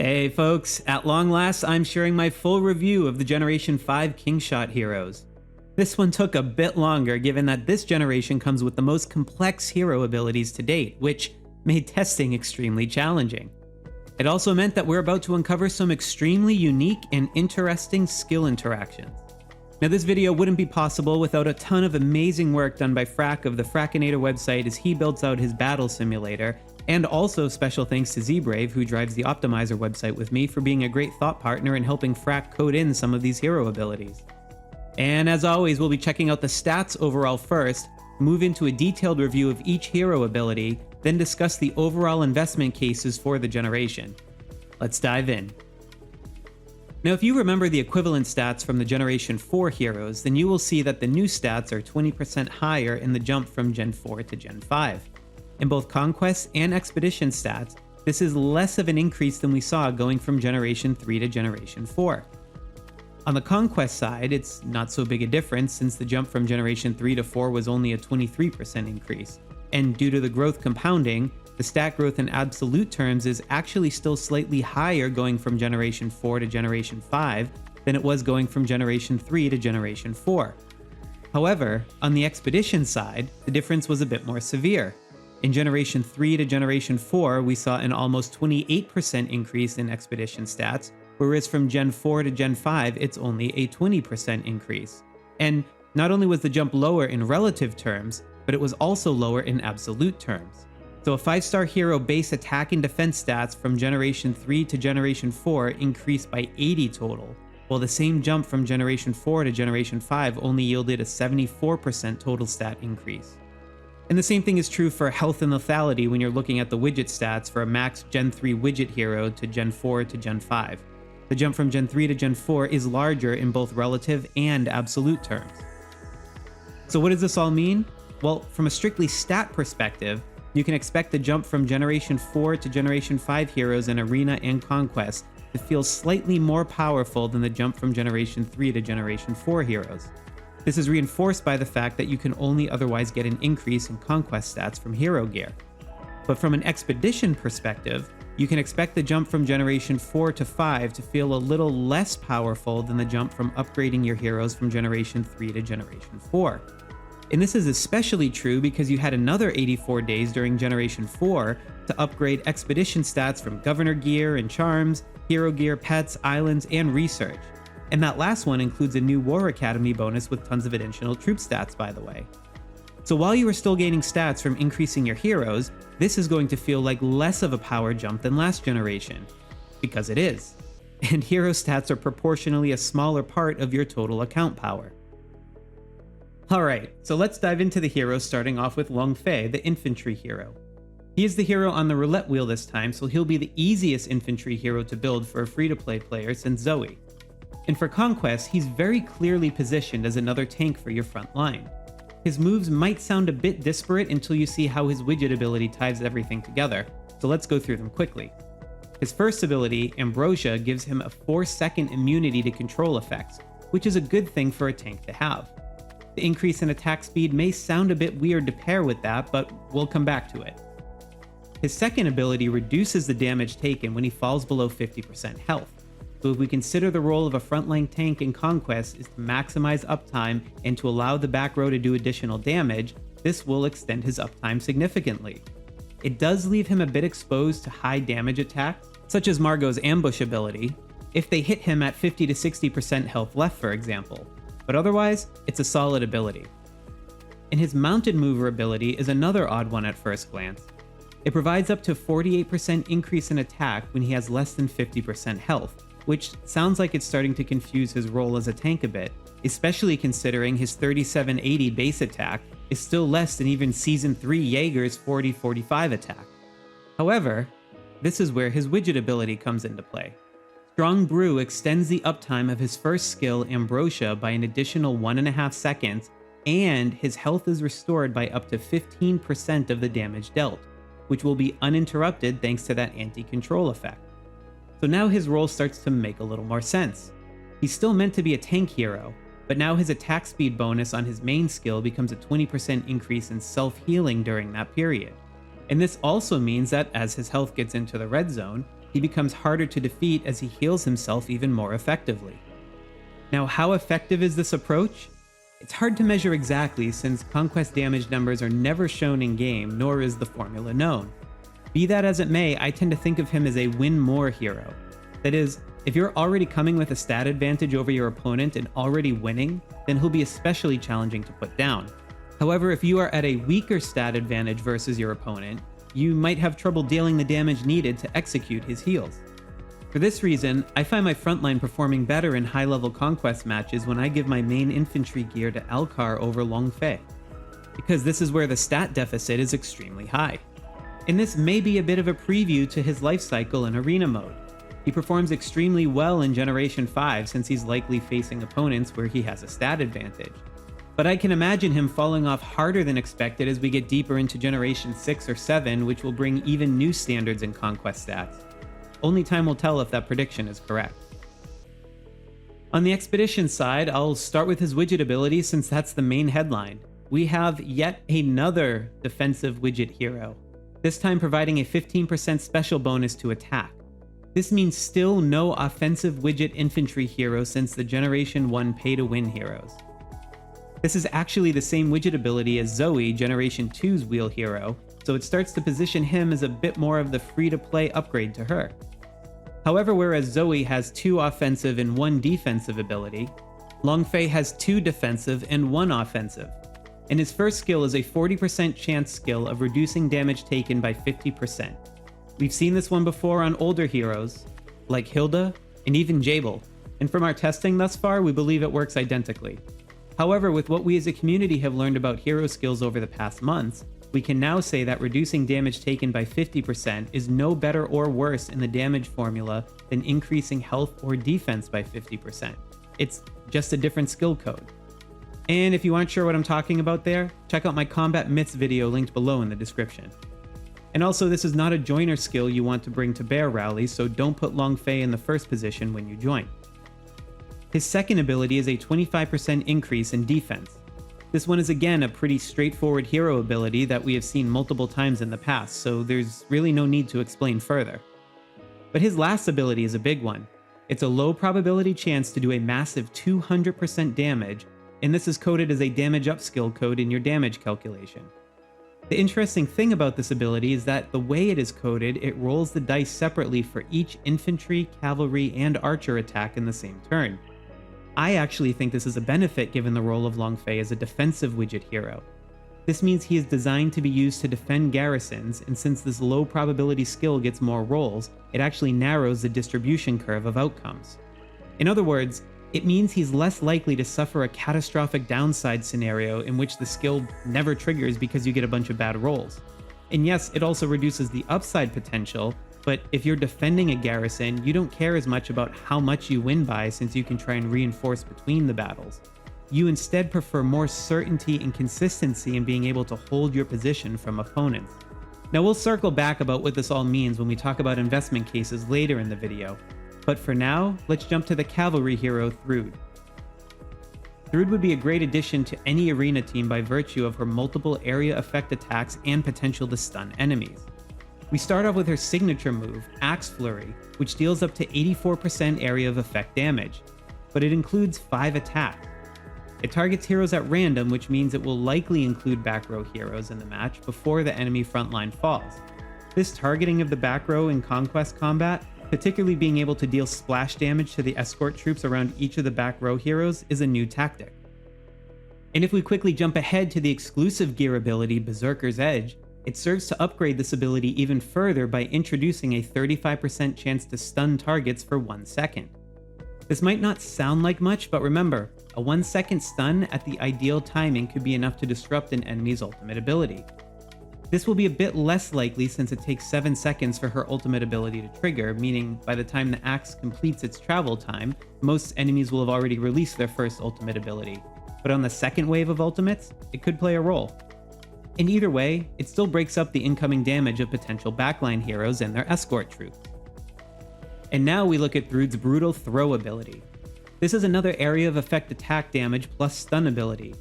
Hey folks, at long last I'm sharing my full review of the Generation 5 Kingshot heroes. This one took a bit longer given that this generation comes with the most complex hero abilities to date, which made testing extremely challenging. It also meant that we're about to uncover some extremely unique and interesting skill interactions. Now this video wouldn't be possible without a ton of amazing work done by Frack of the Frackinator website as he builds out his battle simulator, and also special thanks to Zbrave, who drives the Optimizer website with me, for being a great thought partner and helping Frack code in some of these hero abilities. And as always, we'll be checking out the stats overall first, move into a detailed review of each hero ability, then discuss the overall investment cases for the generation. Let's dive in. Now if you remember the equivalent stats from the Generation 4 heroes, then you will see that the new stats are 20% higher in the jump from Gen 4 to Gen 5. In both Conquest and Expedition stats, this is less of an increase than we saw going from Generation 3 to Generation 4. On the Conquest side, it's not so big a difference since the jump from Generation 3 to 4 was only a 23% increase. And due to the growth compounding, the stat growth in absolute terms is actually still slightly higher going from Generation 4 to Generation 5 than it was going from Generation 3 to Generation 4. However, on the Expedition side, the difference was a bit more severe. In Generation 3 to Generation 4, we saw an almost 28% increase in Expedition stats, whereas from Gen 4 to Gen 5, it's only a 20% increase. And not only was the jump lower in relative terms, but it was also lower in absolute terms. So a 5-star hero base attack and defense stats from Generation 3 to Generation 4 increased by 80 total, while the same jump from Generation 4 to Generation 5 only yielded a 74% total stat increase. And the same thing is true for health and lethality when you're looking at the widget stats for a max Gen 3 widget hero to Gen 4 to Gen 5. The jump from Gen 3 to Gen 4 is larger in both relative and absolute terms. So what does this all mean? Well, from a strictly stat perspective, you can expect the jump from Generation 4 to Generation 5 heroes in Arena and Conquest to feel slightly more powerful than the jump from Generation 3 to Generation 4 heroes. This is reinforced by the fact that you can only otherwise get an increase in Conquest stats from hero gear. But from an Expedition perspective, you can expect the jump from Generation 4 to 5 to feel a little less powerful than the jump from upgrading your heroes from Generation 3 to Generation 4. And this is especially true because you had another 84 days during Generation 4 to upgrade Expedition stats from Governor Gear and Charms, Hero Gear, Pets, Islands, and Research. And that last one includes a new War Academy bonus with tons of additional troop stats, by the way. So while you are still gaining stats from increasing your heroes, this is going to feel like less of a power jump than last generation. Because it is. And hero stats are proportionally a smaller part of your total account power. Alright, so let's dive into the heroes, starting off with Long Fei, the Infantry hero. He is the hero on the roulette wheel this time, so he'll be the easiest Infantry hero to build for a free-to-play player since Zoe. And for Conquest, he's very clearly positioned as another tank for your front line. His moves might sound a bit disparate until you see how his widget ability ties everything together, so let's go through them quickly. His first ability, Ambrosia, gives him a 4-second immunity to control effects, which is a good thing for a tank to have. The increase in attack speed may sound a bit weird to pair with that, but we'll come back to it. His second ability reduces the damage taken when he falls below 50% health. So if we consider the role of a frontline tank in Conquest is to maximize uptime and to allow the back row to do additional damage, this will extend his uptime significantly. It does leave him a bit exposed to high damage attacks, such as Margot's ambush ability, if they hit him at 50 to 60% health left, for example. But otherwise, it's a solid ability. And his Mounted Mover ability is another odd one at first glance. It provides up to 48% increase in attack when he has less than 50% health, which sounds like it's starting to confuse his role as a tank a bit, especially considering his 3780 base attack is still less than even Season 3 Jaeger's 4045 attack. However, this is where his widget ability comes into play. Strong Brew extends the uptime of his first skill, Ambrosia, by an additional 1.5 seconds, and his health is restored by up to 15% of the damage dealt, which will be uninterrupted thanks to that anti-control effect. So now his role starts to make a little more sense. He's still meant to be a tank hero, but now his attack speed bonus on his main skill becomes a 20% increase in self-healing during that period. And this also means that as his health gets into the red zone, he becomes harder to defeat as he heals himself even more effectively. Now, how effective is this approach? It's hard to measure exactly since Conquest damage numbers are never shown in-game, nor is the formula known. Be that as it may, I tend to think of him as a win more hero. That is, if you're already coming with a stat advantage over your opponent and already winning, then he'll be especially challenging to put down. However, if you are at a weaker stat advantage versus your opponent, you might have trouble dealing the damage needed to execute his heals. For this reason, I find my frontline performing better in high-level Conquest matches when I give my main infantry gear to Alcar over Long Fei, because this is where the stat deficit is extremely high. And this may be a bit of a preview to his life cycle in arena mode. He performs extremely well in Generation 5 since he's likely facing opponents where he has a stat advantage. But I can imagine him falling off harder than expected as we get deeper into Generation 6 or 7, which will bring even new standards in Conquest stats. Only time will tell if that prediction is correct. On the Expedition side, I'll start with his widget ability since that's the main headline. We have yet another defensive widget hero, this time providing a 15% special bonus to attack. This means still no offensive widget infantry hero since the Generation 1 pay-to-win heroes. This is actually the same widget ability as Zoe, Generation 2's wheel hero, so it starts to position him as a bit more of the free-to-play upgrade to her. However, whereas Zoe has 2 offensive and 1 defensive ability, Long Fei has 2 defensive and 1 offensive, and his first skill is a 40% chance skill of reducing damage taken by 50%. We've seen this one before on older heroes, like Hilda and even Jabel, and from our testing thus far, we believe it works identically. However, with what we as a community have learned about hero skills over the past months, we can now say that reducing damage taken by 50% is no better or worse in the damage formula than increasing health or defense by 50%. It's just a different skill code. And if you aren't sure what I'm talking about there, check out my Combat Myths video linked below in the description. And also, this is not a joiner skill you want to bring to bear rallies, so don't put Long Fei in the first position when you join. His second ability is a 25% increase in defense. This one is again a pretty straightforward hero ability that we have seen multiple times in the past, so there's really no need to explain further. But his last ability is a big one. It's a low probability chance to do a massive 200% damage, and this is coded as a damage up skill code in your damage calculation. The interesting thing about this ability is that the way it is coded, it rolls the dice separately for each infantry, cavalry, and archer attack in the same turn. I actually think this is a benefit given the role of Long Fei as a defensive widget hero. This means he is designed to be used to defend garrisons, and since this low probability skill gets more rolls, it actually narrows the distribution curve of outcomes. In other words, it means he's less likely to suffer a catastrophic downside scenario in which the skill never triggers because you get a bunch of bad rolls. And yes, it also reduces the upside potential, but if you're defending a garrison, you don't care as much about how much you win by since you can try and reinforce between the battles. You instead prefer more certainty and consistency in being able to hold your position from opponents. Now we'll circle back about what this all means when we talk about investment cases later in the video, but for now, let's jump to the cavalry hero Thrud. Thrud would be a great addition to any arena team by virtue of her multiple area effect attacks and potential to stun enemies. We start off with her signature move, Axe Flurry, which deals up to 84% area of effect damage, but it includes 5 attacks. It targets heroes at random, which means it will likely include back row heroes in the match before the enemy frontline falls. This targeting of the back row in Conquest combat, particularly being able to deal splash damage to the escort troops around each of the back row heroes, is a new tactic. And if we quickly jump ahead to the exclusive gear ability Berserker's Edge, it serves to upgrade this ability even further by introducing a 35% chance to stun targets for 1 second. This might not sound like much, but remember, a 1 second stun at the ideal timing could be enough to disrupt an enemy's ultimate ability. This will be a bit less likely since it takes 7 seconds for her ultimate ability to trigger, meaning by the time the axe completes its travel time, most enemies will have already released their first ultimate ability. But on the second wave of ultimates, it could play a role. And either way, it still breaks up the incoming damage of potential backline heroes and their escort troops. And now we look at Thrud's Brutal Throw ability. This is another area of effect attack damage plus stun ability.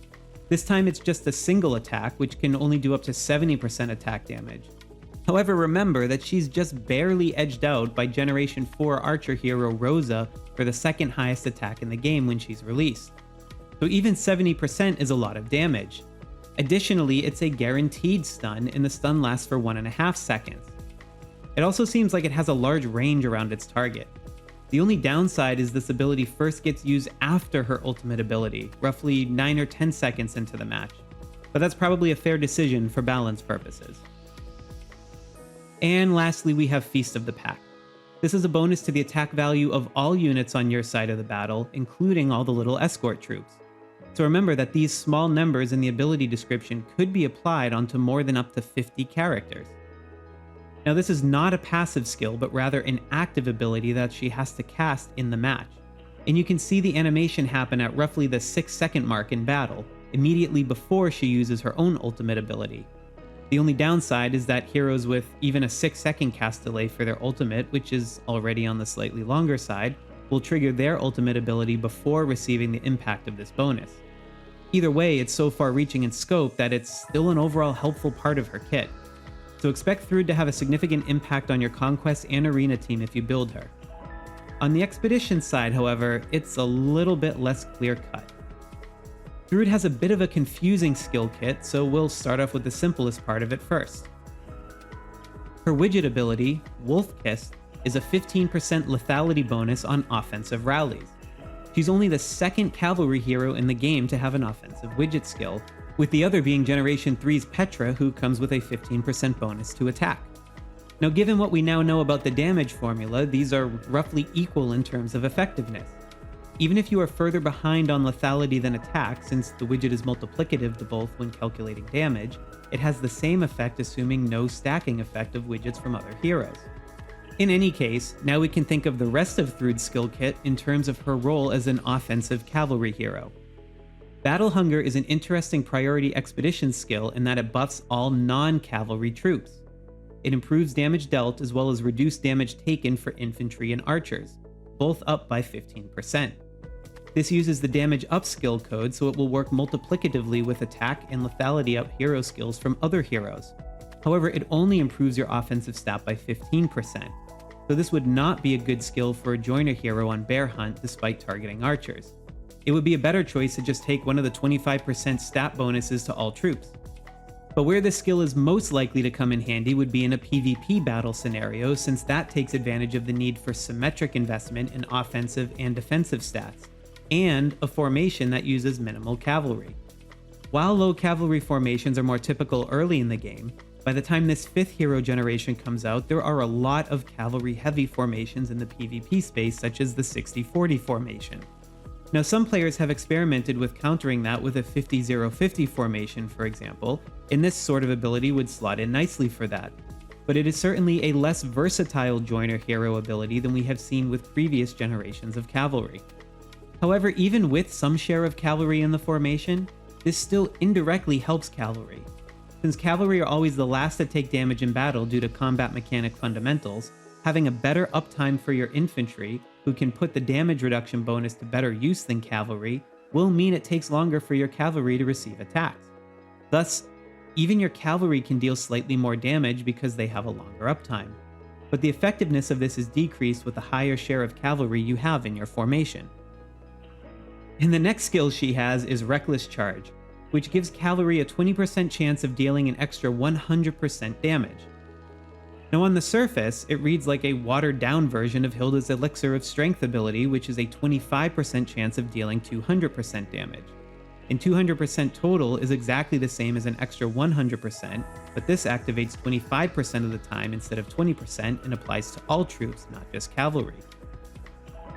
This time it's just a single attack, which can only do up to 70% attack damage. However, remember that she's just barely edged out by Generation 4 archer hero Rosa for the second highest attack in the game when she's released. So even 70% is a lot of damage. Additionally, it's a guaranteed stun, and the stun lasts for 1.5 seconds. It also seems like it has a large range around its target. The only downside is this ability first gets used after her ultimate ability, roughly 9 or 10 seconds into the match. But that's probably a fair decision for balance purposes. And lastly, we have Feast of the Pack. This is a bonus to the attack value of all units on your side of the battle, including all the little escort troops. So remember that these small numbers in the ability description could be applied onto more than up to 50 characters. Now this is not a passive skill, but rather an active ability that she has to cast in the match. And you can see the animation happen at roughly the 6-second mark in battle, immediately before she uses her own ultimate ability. The only downside is that heroes with even a 6-second cast delay for their ultimate, which is already on the slightly longer side, will trigger their ultimate ability before receiving the impact of this bonus. Either way, it's so far-reaching in scope that it's still an overall helpful part of her kit. So expect Thrud to have a significant impact on your Conquest and Arena team if you build her. On the Expedition side, however, it's a little bit less clear-cut. Thrud has a bit of a confusing skill kit, so we'll start off with the simplest part of it first. Her widget ability, Wolf Kiss, is a 15% lethality bonus on offensive rallies. She's only the second cavalry hero in the game to have an offensive widget skill, with the other being Generation 3's Petra, who comes with a 15% bonus to attack. Now, given what we now know about the damage formula, these are roughly equal in terms of effectiveness. Even if you are further behind on lethality than attack, since the widget is multiplicative to both when calculating damage, it has the same effect assuming no stacking effect of widgets from other heroes. In any case, now we can think of the rest of Thrud's skill kit in terms of her role as an offensive cavalry hero. Battle Hunger is an interesting priority expedition skill in that it buffs all non-cavalry troops. It improves damage dealt as well as reduced damage taken for infantry and archers, both up by 15%. This uses the damage up skill code, so it will work multiplicatively with attack and lethality up hero skills from other heroes. However, it only improves your offensive stat by 15%. So this would not be a good skill for a joiner hero on Bear Hunt despite targeting archers. It would be a better choice to just take one of the 25% stat bonuses to all troops. But where this skill is most likely to come in handy would be in a PvP battle scenario, since that takes advantage of the need for symmetric investment in offensive and defensive stats, and a formation that uses minimal cavalry. While low cavalry formations are more typical early in the game, by the time this 5th hero generation comes out, there are a lot of cavalry-heavy formations in the PvP space, such as the 60-40 formation. Now, some players have experimented with countering that with a 50-0-50 formation, for example, and this sort of ability would slot in nicely for that. But it is certainly a less versatile joiner hero ability than we have seen with previous generations of cavalry. However, even with some share of cavalry in the formation, this still indirectly helps cavalry. Since cavalry are always the last to take damage in battle due to combat mechanic fundamentals, having a better uptime for your infantry, who can put the damage reduction bonus to better use than cavalry, will mean it takes longer for your cavalry to receive attacks. Thus, even your cavalry can deal slightly more damage because they have a longer uptime. But the effectiveness of this is decreased with the higher share of cavalry you have in your formation. And the next skill she has is Reckless Charge, which gives cavalry a 20% chance of dealing an extra 100% damage. Now on the surface, it reads like a watered-down version of Hilda's Elixir of Strength ability, which is a 25% chance of dealing 200% damage. And 200% total is exactly the same as an extra 100%, but this activates 25% of the time instead of 20% and applies to all troops, not just cavalry.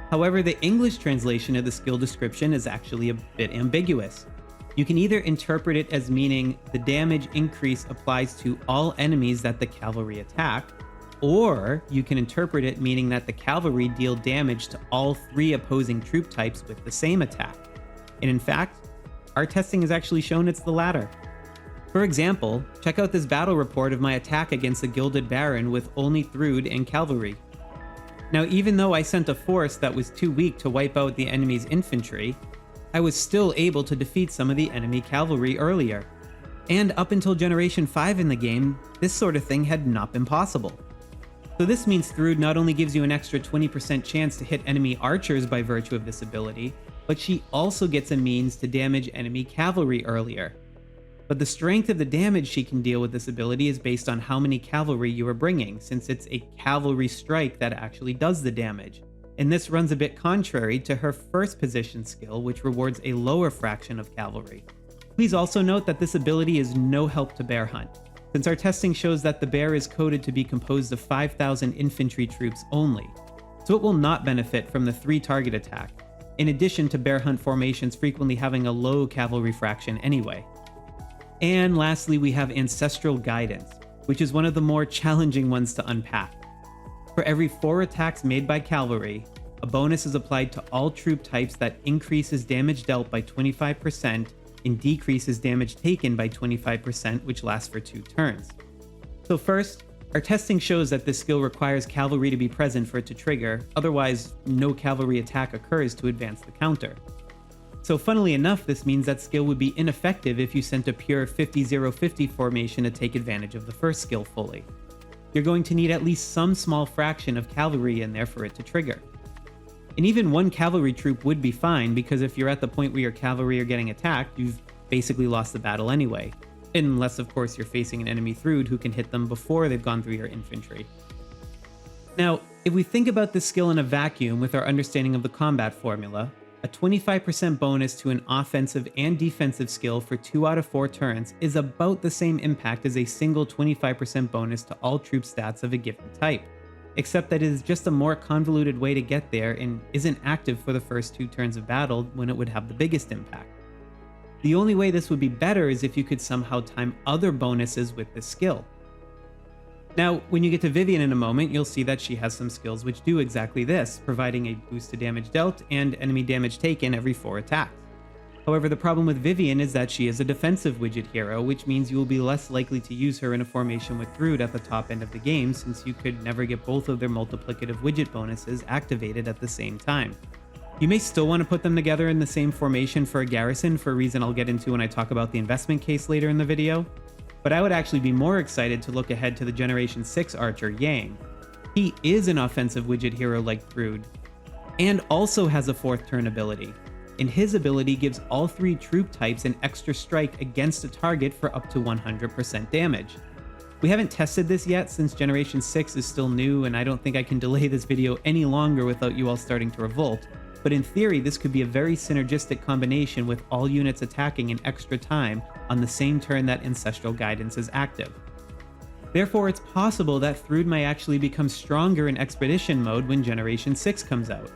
However, the English translation of the skill description is actually a bit ambiguous. You can either interpret it as meaning the damage increase applies to all enemies that the cavalry attack, or you can interpret it meaning that the cavalry deal damage to all 3 opposing troop types with the same attack. And in fact, our testing has actually shown it's the latter. For example, check out this battle report of my attack against the Gilded Baron with only Thrud and cavalry. Now, even though I sent a force that was too weak to wipe out the enemy's infantry, I was still able to defeat some of the enemy cavalry earlier. And up until Generation 5 in the game, this sort of thing had not been possible. So this means Thrud not only gives you an extra 20% chance to hit enemy archers by virtue of this ability, but she also gets a means to damage enemy cavalry earlier. But the strength of the damage she can deal with this ability is based on how many cavalry you are bringing, since it's a cavalry strike that actually does the damage. And this runs a bit contrary to her first position skill, which rewards a lower fraction of cavalry. Please also note that this ability is no help to Bear Hunt, since our testing shows that the bear is coded to be composed of 5,000 infantry troops only, so it will not benefit from the 3 target attack, in addition to Bear Hunt formations frequently having a low cavalry fraction anyway. And lastly, we have Ancestral Guidance, which is one of the more challenging ones to unpack. For every 4 attacks made by cavalry, a bonus is applied to all troop types that increases damage dealt by 25% and decreases damage taken by 25%, which lasts for 2 turns. So first, our testing shows that this skill requires cavalry to be present for it to trigger, otherwise no cavalry attack occurs to advance the counter. So funnily enough, this means that skill would be ineffective if you sent a pure 50-0-50 formation to take advantage of the first skill fully. You're going to need at least some small fraction of cavalry in there for it to trigger. And even 1 cavalry troop would be fine, because if you're at the point where your cavalry are getting attacked, you've basically lost the battle anyway. Unless of course you're facing an enemy Thrud who can hit them before they've gone through your infantry. Now, if we think about this skill in a vacuum with our understanding of the combat formula, a 25% bonus to an offensive and defensive skill for 2 out of 4 turns is about the same impact as a single 25% bonus to all troop stats of a given type, except that it is just a more convoluted way to get there and isn't active for the first 2 turns of battle when it would have the biggest impact. The only way this would be better is if you could somehow time other bonuses with this skill. Now, when you get to Vivian in a moment, you'll see that she has some skills which do exactly this, providing a boost to damage dealt and enemy damage taken every 4 attacks. However, the problem with Vivian is that she is a defensive widget hero, which means you will be less likely to use her in a formation with Thrud at the top end of the game, since you could never get both of their multiplicative widget bonuses activated at the same time. You may still want to put them together in the same formation for a garrison, for a reason I'll get into when I talk about the investment case later in the video, but I would actually be more excited to look ahead to the Generation 6 archer Yang. He is an offensive widget hero like Thrud, and also has a 4th turn ability, and his ability gives all 3 troop types an extra strike against a target for up to 100% damage. We haven't tested this yet since Generation 6 is still new, and I don't think I can delay this video any longer without you all starting to revolt, but in theory this could be a very synergistic combination with all units attacking in extra time on the same turn that Ancestral Guidance is active. Therefore, it's possible that Thrud may actually become stronger in Expedition mode when Generation 6 comes out.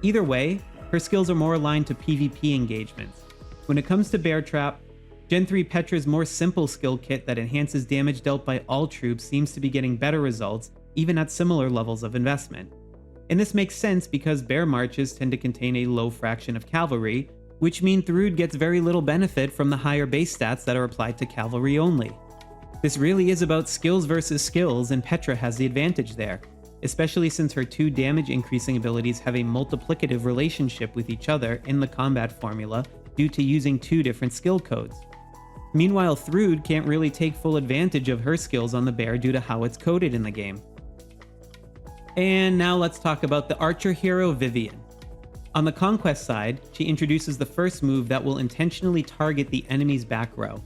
Either way, her skills are more aligned to PvP engagements. When it comes to Bear Trap, Gen 3 Petra's more simple skill kit that enhances damage dealt by all troops seems to be getting better results, even at similar levels of investment. And this makes sense because bear marches tend to contain a low fraction of cavalry, which means Thrud gets very little benefit from the higher base stats that are applied to cavalry only. This really is about skills versus skills, and Petra has the advantage there, especially since her 2 damage increasing abilities have a multiplicative relationship with each other in the combat formula due to using 2 different skill codes. Meanwhile, Thrud can't really take full advantage of her skills on the bear due to how it's coded in the game. And now let's talk about the archer hero Vivian. On the Conquest side, she introduces the first move that will intentionally target the enemy's back row.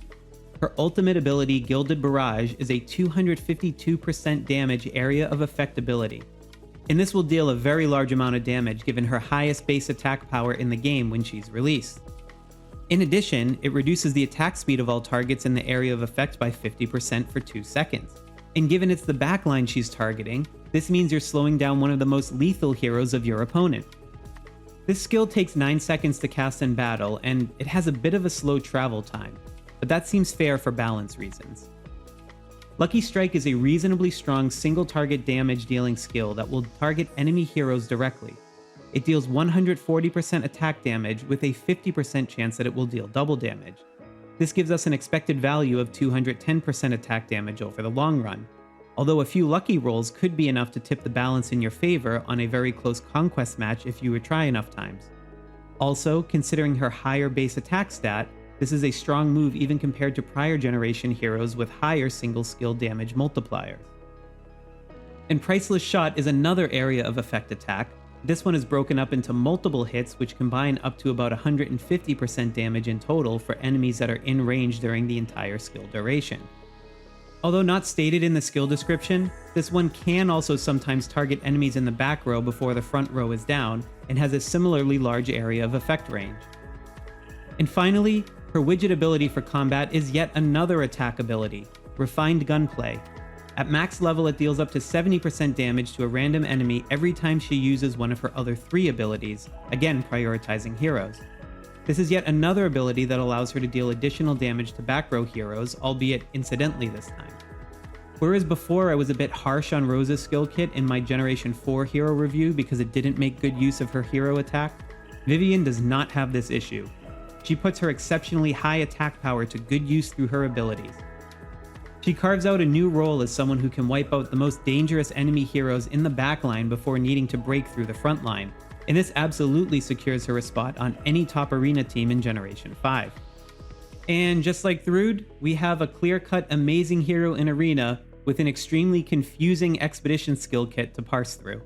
Her ultimate ability, Gilded Barrage, is a 252% damage area of effect ability, and this will deal a very large amount of damage given her highest base attack power in the game when she's released. In addition, it reduces the attack speed of all targets in the area of effect by 50% for 2 seconds. And given it's the backline she's targeting, this means you're slowing down one of the most lethal heroes of your opponent. This skill takes 9 seconds to cast in battle, and it has a bit of a slow travel time, but that seems fair for balance reasons. Lucky Strike is a reasonably strong single target damage dealing skill that will target enemy heroes directly. It deals 140% attack damage with a 50% chance that it will deal double damage. This gives us an expected value of 210% attack damage over the long run, although a few lucky rolls could be enough to tip the balance in your favor on a very close Conquest match if you would try enough times. Also, considering her higher base attack stat, This is a strong move even compared to prior generation heroes with higher single skill damage multipliers. And Priceless Shot is another area of effect attack. This one is broken up into multiple hits which combine up to about 150% damage in total for enemies that are in range during the entire skill duration. Although not stated in the skill description, this one can also sometimes target enemies in the back row before the front row is down, and has a similarly large area of effect range. And finally, her widget ability for combat is yet another attack ability, Refined Gunplay. At max level, it deals up to 70% damage to a random enemy every time she uses one of her other 3 abilities, again prioritizing heroes. This is yet another ability that allows her to deal additional damage to back row heroes, albeit incidentally this time. Whereas before I was a bit harsh on Rose's skill kit in my Generation 4 hero review because it didn't make good use of her hero attack, Vivian does not have this issue. She puts her exceptionally high attack power to good use through her abilities. She carves out a new role as someone who can wipe out the most dangerous enemy heroes in the backline before needing to break through the front line, and this absolutely secures her a spot on any top arena team in Generation 5. And just like Thrud, we have a clear-cut amazing hero in Arena with an extremely confusing expedition skill kit to parse through.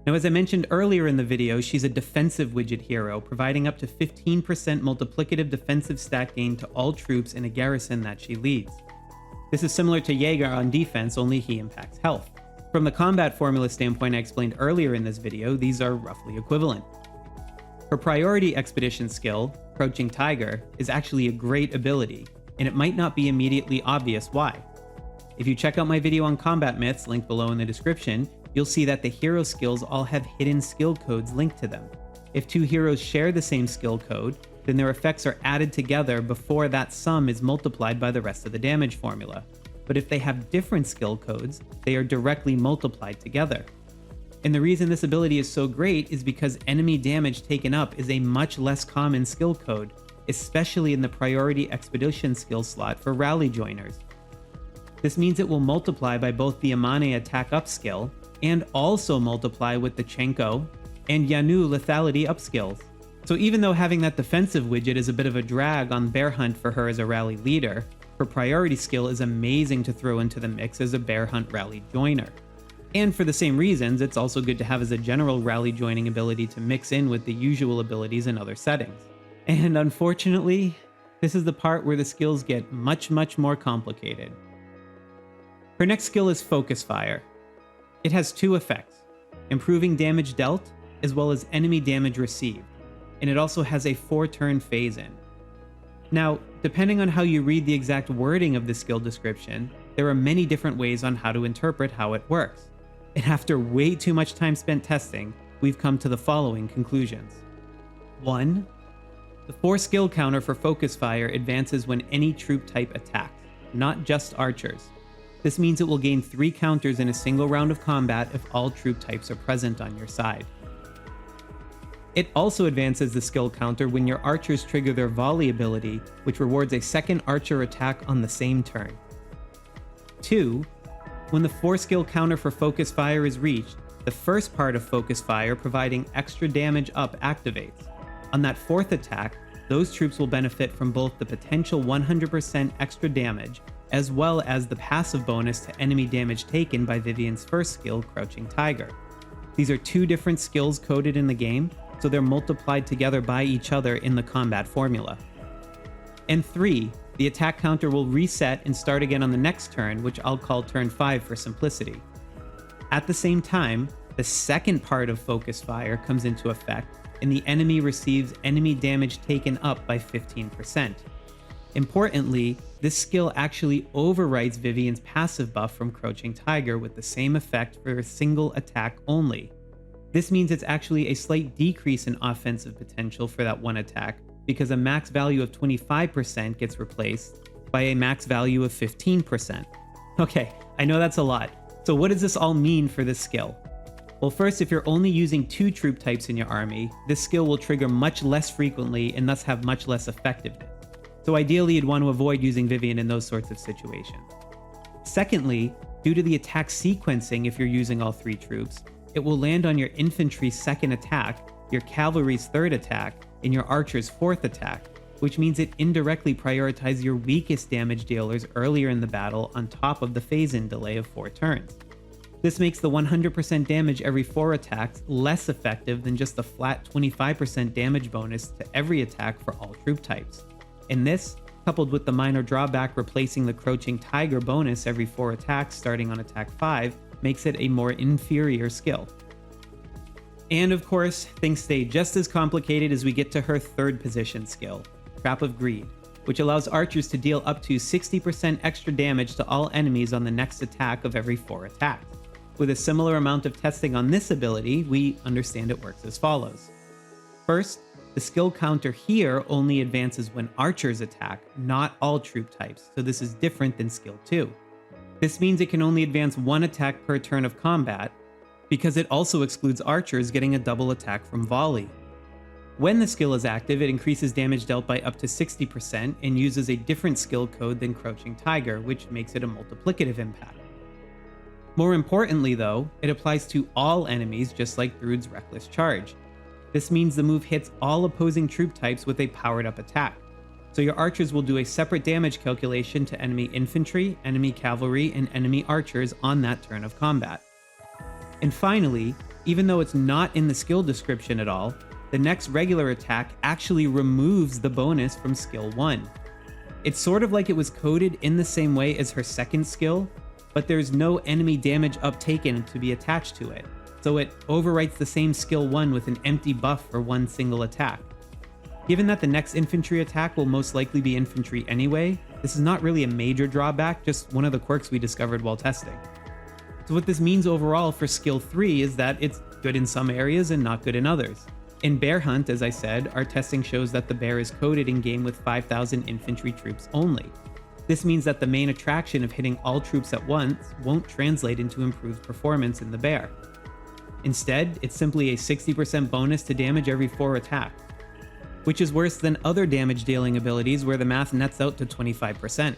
Now, as I mentioned earlier in the video, she's a defensive widget hero, providing up to 15% multiplicative defensive stat gain to all troops in a garrison that she leads. This is similar to Jaeger on defense, only he impacts health. From the combat formula standpoint I explained earlier in this video, these are roughly equivalent. Her priority expedition skill, Crouching Tiger, is actually a great ability, and it might not be immediately obvious why. If you check out my video on combat myths, linked below in the description, you'll see that the hero skills all have hidden skill codes linked to them. If 2 heroes share the same skill code, then their effects are added together before that sum is multiplied by the rest of the damage formula. But if they have different skill codes, they are directly multiplied together. And the reason this ability is so great is because enemy damage taken up is a much less common skill code, especially in the priority expedition skill slot for rally joiners. This means it will multiply by both the Amane attack up skill and also multiply with the Chenko and Yanu lethality up skills. So even though having that defensive widget is a bit of a drag on Bear Hunt for her as a rally leader, her priority skill is amazing to throw into the mix as a Bear Hunt rally joiner. And for the same reasons, it's also good to have as a general rally joining ability to mix in with the usual abilities in other settings. And unfortunately, this is the part where the skills get much more complicated. Her next skill is Focus Fire. It has 2 effects, improving damage dealt as well as enemy damage received, and it also has a 4-turn phase-in. Now, depending on how you read the exact wording of the skill description, there are many different ways on how to interpret how it works. And after way too much time spent testing, we've come to the following conclusions. 1. The 4 skill counter for Focus Fire advances when any troop type attacks, not just archers. This means it will gain 3 counters in a single round of combat if all troop types are present on your side. It also advances the skill counter when your archers trigger their volley ability, which rewards a second archer attack on the same turn. 2. When the 4 skill counter for Focus Fire is reached, the first part of Focus Fire providing extra damage up activates. On that 4th attack, those troops will benefit from both the potential 100% extra damage as well as the passive bonus to enemy damage taken by Vivian's first skill, Crouching Tiger. These are 2 different skills coded in the game, so they're multiplied together by each other in the combat formula. And 3, the attack counter will reset and start again on the next turn, which I'll call turn 5 for simplicity. At the same time, the second part of Focus Fire comes into effect, and the enemy receives enemy damage taken up by 15%. Importantly, this skill actually overrides Vivian's passive buff from Crouching Tiger with the same effect for a single attack only. This means it's actually a slight decrease in offensive potential for that one attack, because a max value of 25% gets replaced by a max value of 15%. Okay, I know that's a lot. So what does this all mean for this skill? Well, first, if you're only using 2 troop types in your army, this skill will trigger much less frequently and thus have much less effectiveness. So ideally, you'd want to avoid using Vivian in those sorts of situations. Secondly, due to the attack sequencing if you're using all 3 troops, it will land on your infantry's 2nd attack, your cavalry's 3rd attack, and your archer's 4th attack, which means it indirectly prioritizes your weakest damage dealers earlier in the battle on top of the phase-in delay of 4 turns. This makes the 100% damage every 4 attacks less effective than just the flat 25% damage bonus to every attack for all troop types. And this, coupled with the minor drawback replacing the Crouching Tiger bonus every 4 attacks starting on attack 5, makes it a more inferior skill. And of course, things stay just as complicated as we get to her 3rd position skill, Trap of Greed, which allows archers to deal up to 60% extra damage to all enemies on the next attack of every 4 attacks. With a similar amount of testing on this ability, we understand it works as follows. First, the skill counter here only advances when archers attack, not all troop types, so this is different than skill 2. This means it can only advance 1 attack per turn of combat, because it also excludes archers getting a double attack from volley. When the skill is active, it increases damage dealt by up to 60% and uses a different skill code than Crouching Tiger, which makes it a multiplicative impact. More importantly though, it applies to all enemies just like Thrud's Reckless Charge. This means the move hits all opposing troop types with a powered up attack. So your archers will do a separate damage calculation to enemy infantry, enemy cavalry, and enemy archers on that turn of combat. And finally, even though it's not in the skill description at all, the next regular attack actually removes the bonus from skill 1. It's sort of like it was coded in the same way as her 2nd skill, but there's no enemy damage uptaken to be attached to it, so it overwrites the same skill 1 with an empty buff for 1 single attack. Given that the next infantry attack will most likely be infantry anyway, this is not really a major drawback, just one of the quirks we discovered while testing. So what this means overall for skill 3 is that it's good in some areas and not good in others. In Bear Hunt, as I said, our testing shows that the bear is coded in-game with 5,000 infantry troops only. This means that the main attraction of hitting all troops at once won't translate into improved performance in the bear. Instead, it's simply a 60% bonus to damage every 4 attacks, which is worse than other damage dealing abilities where the math nets out to 25%.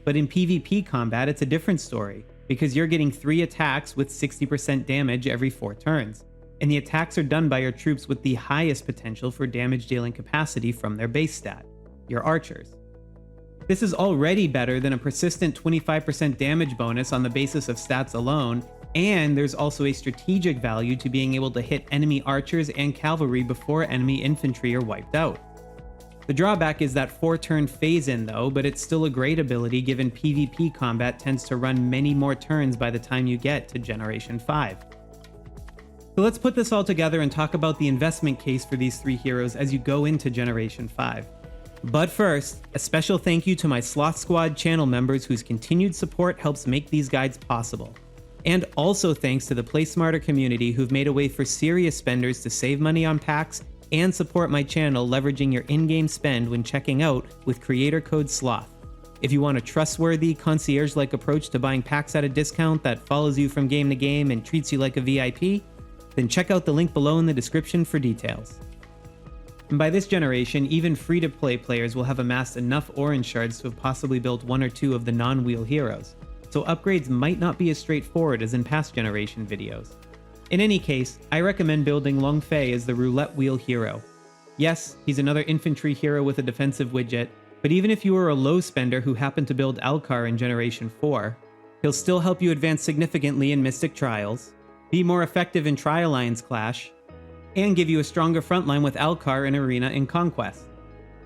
But in PvP combat, it's a different story, because you're getting 3 attacks with 60% damage every 4 turns, and the attacks are done by your troops with the highest potential for damage dealing capacity from their base stat, your archers. This is already better than a persistent 25% damage bonus on the basis of stats alone, and there's also a strategic value to being able to hit enemy archers and cavalry before enemy infantry are wiped out. The drawback is that 4-turn phase-in though, but it's still a great ability given PvP combat tends to run many more turns by the time you get to Generation 5. So let's put this all together and talk about the investment case for these 3 heroes as you go into Generation 5. But first, a special thank you to my Sloth Squad channel members whose continued support helps make these guides possible. And also thanks to the Play Smarter community who've made a way for serious spenders to save money on packs and support my channel leveraging your in-game spend when checking out with creator code SLOTH. If you want a trustworthy, concierge-like approach to buying packs at a discount that follows you from game to game and treats you like a VIP, then check out the link below in the description for details. And by this generation, even free-to-play players will have amassed enough orange shards to have possibly built 1 or 2 of the non-wheel heroes, so upgrades might not be as straightforward as in past generation videos. In any case, I recommend building Long Fei as the roulette wheel hero. Yes, he's another infantry hero with a defensive widget, but even if you are a low spender who happened to build Alcar in Generation 4, he'll still help you advance significantly in Mystic Trials, be more effective in Tri-Alliance Clash, and give you a stronger frontline with Alcar in Arena and Conquest.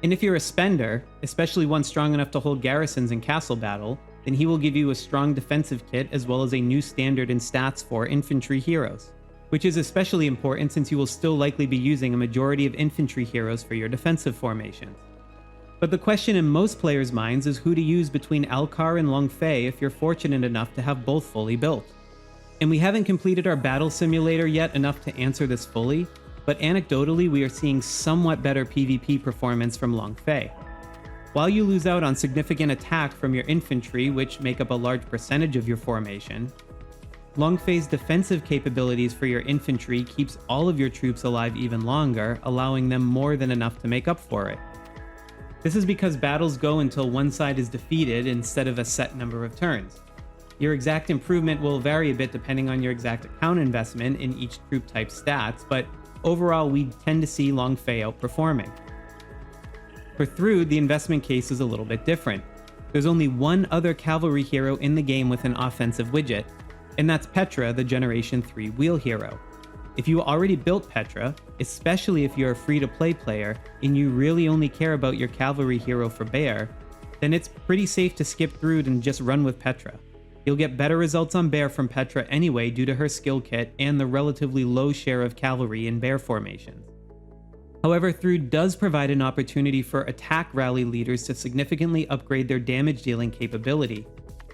And if you're a spender, especially one strong enough to hold garrisons in Castle Battle, then he will give you a strong defensive kit as well as a new standard in stats for infantry heroes, which is especially important since you will still likely be using a majority of infantry heroes for your defensive formations. But the question in most players' minds is who to use between Alcar and Long Fei if you're fortunate enough to have both fully built. And we haven't completed our battle simulator yet enough to answer this fully, but anecdotally we are seeing somewhat better PvP performance from Long Fei. While you lose out on significant attack from your infantry, which make up a large percentage of your formation, Long Fei's defensive capabilities for your infantry keeps all of your troops alive even longer, allowing them more than enough to make up for it. This is because battles go until one side is defeated instead of a set number of turns. Your exact improvement will vary a bit depending on your exact account investment in each troop type stats, but overall we tend to see Long Fei outperforming. For Thrud, the investment case is a little bit different. There's only one other cavalry hero in the game with an offensive widget, and that's Petra, the Generation 3 wheel hero. If you already built Petra, especially if you're a free-to-play player and you really only care about your cavalry hero for Bear, then it's pretty safe to skip Thrud and just run with Petra. You'll get better results on Bear from Petra anyway due to her skill kit and the relatively low share of cavalry in Bear formations. However, Thrud does provide an opportunity for attack rally leaders to significantly upgrade their damage dealing capability,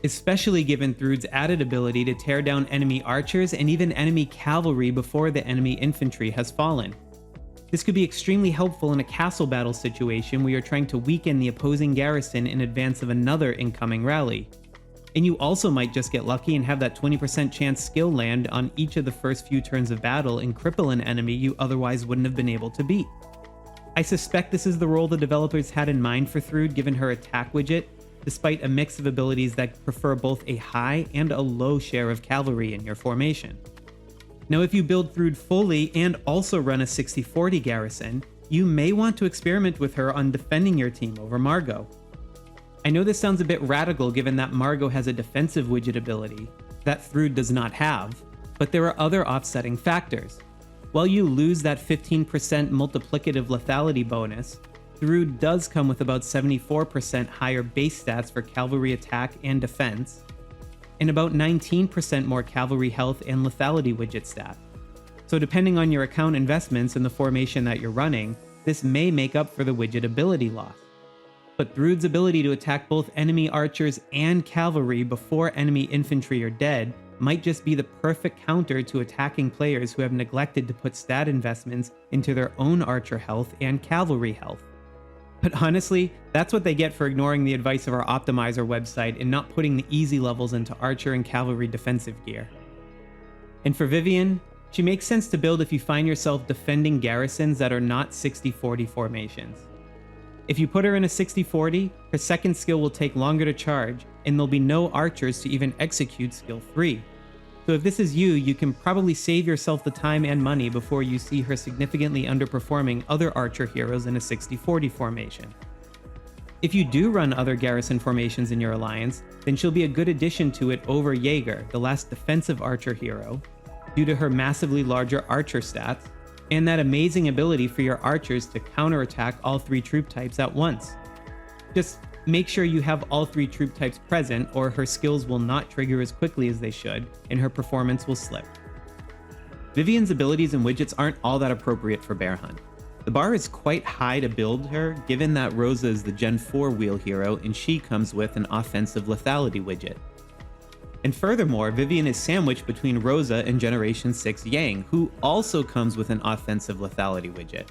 especially given Thrud's added ability to tear down enemy archers and even enemy cavalry before the enemy infantry has fallen. This could be extremely helpful in a castle battle situation where you're trying to weaken the opposing garrison in advance of another incoming rally. And you also might just get lucky and have that 20% chance skill land on each of the first few turns of battle and cripple an enemy you otherwise wouldn't have been able to beat. I suspect this is the role the developers had in mind for Thrud given her attack widget, despite a mix of abilities that prefer both a high and a low share of cavalry in your formation. Now if you build Thrud fully and also run a 60-40 garrison, you may want to experiment with her on defending your team over Margot. I know this sounds a bit radical given that Margot has a defensive widget ability that Thrud does not have, but there are other offsetting factors. While you lose that 15% multiplicative lethality bonus, Thrud does come with about 74% higher base stats for cavalry attack and defense, and about 19% more cavalry health and lethality widget stat. So depending on your account investments and the formation that you're running, this may make up for the widget ability loss. But Thrud's ability to attack both enemy archers and cavalry before enemy infantry are dead might just be the perfect counter to attacking players who have neglected to put stat investments into their own archer health and cavalry health. But honestly, that's what they get for ignoring the advice of our optimizer website and not putting the easy levels into archer and cavalry defensive gear. And for Vivian, she makes sense to build if you find yourself defending garrisons that are not 60-40 formations. If you put her in a 60-40, her second skill will take longer to charge, and there'll be no archers to even execute skill 3. So if this is you, you can probably save yourself the time and money before you see her significantly underperforming other archer heroes in a 60-40 formation. If you do run other garrison formations in your alliance, then she'll be a good addition to it over Jaeger, the last defensive archer hero, due to her massively larger archer stats, and that amazing ability for your archers to counterattack all 3 troop types at once. Just make sure you have all 3 troop types present or her skills will not trigger as quickly as they should, and her performance will slip. Vivian's abilities and widgets aren't all that appropriate for Bear Hunt. The bar is quite high to build her, given that Rosa is the Gen 4 wheel hero and she comes with an offensive lethality widget. And furthermore, Vivian is sandwiched between Rosa and Generation 6 Yang, who also comes with an offensive lethality widget.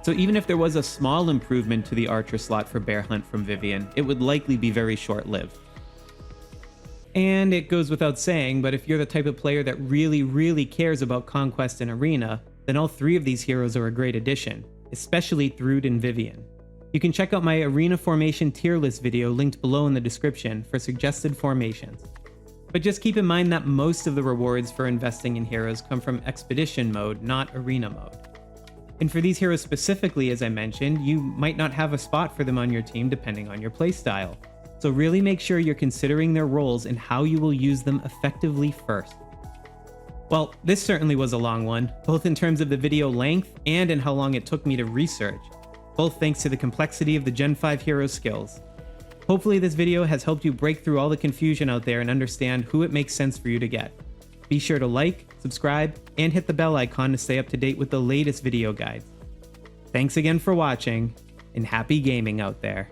So even if there was a small improvement to the archer slot for Bear Hunt from Vivian, it would likely be very short-lived. And it goes without saying, but if you're the type of player that really cares about Conquest and Arena, then all 3 of these heroes are a great addition, especially Thrud and Vivian. You can check out my Arena Formation tier list video linked below in the description for suggested formations. But just keep in mind that most of the rewards for investing in heroes come from Expedition mode, not Arena mode. And for these heroes specifically, as I mentioned, you might not have a spot for them on your team depending on your playstyle. So really make sure you're considering their roles and how you will use them effectively first. Well, this certainly was a long one, both in terms of the video length and in how long it took me to research, both thanks to the complexity of the Gen 5 hero skills. Hopefully this video has helped you break through all the confusion out there and understand who it makes sense for you to get. Be sure to like, subscribe, and hit the bell icon to stay up to date with the latest video guides. Thanks again for watching, and happy gaming out there.